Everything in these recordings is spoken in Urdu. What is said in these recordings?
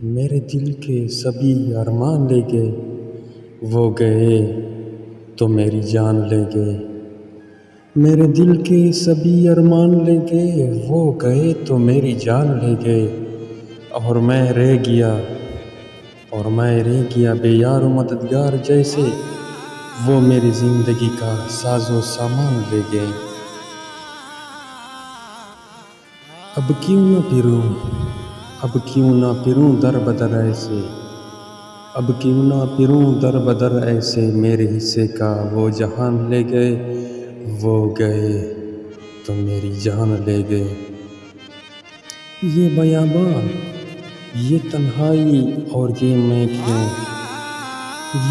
میرے دل کے سبھی ارمان لے گئے، وہ گئے تو میری جان لے گئے۔ میرے دل کے سبھی ارمان لے گئے، وہ گئے تو میری جان لے گئے۔ اور میں رہ گیا بے یار و مددگار جیسے، وہ میری زندگی کا ساز و سامان لے گئے۔ اب کیوں نہ پھروں در بدر ایسے، اب کیوں نہ پھروں در بدر ایسے، میرے حصے کا وہ جہان لے گئے، وہ گئے تو میری جان لے گئے۔ یہ بیابان، یہ تنہائی اور یہ میں کیوں،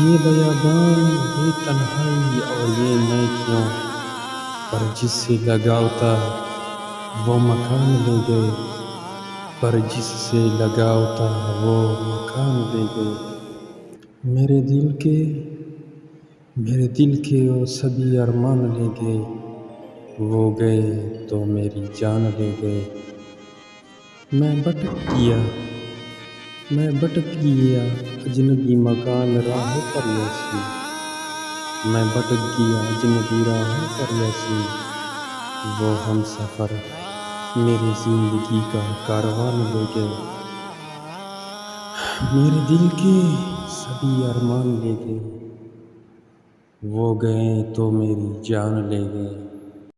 یہ بیابان، یہ تنہائی اور یہ میں کیوں، پر جس سے لگاؤ تھا وہ مکان لے گئے، پر جس سے لگاؤ تھا وہ مکان لے گئے۔ میرے دل کے وہ سبھی ارمان لے گئے، وہ گئے تو میری جان لے گئے۔ میں بھٹک گیا اجنبی مکان راہوں پر یاسی، میں بھٹک گیا اجنبی راہوں پر یاسی، وہ ہم سفر میری زندگی کا کاروان لے گئے۔ میرے دل کے سبھی ارمان لے گئے، وہ گئے تو میری جان لے گئے۔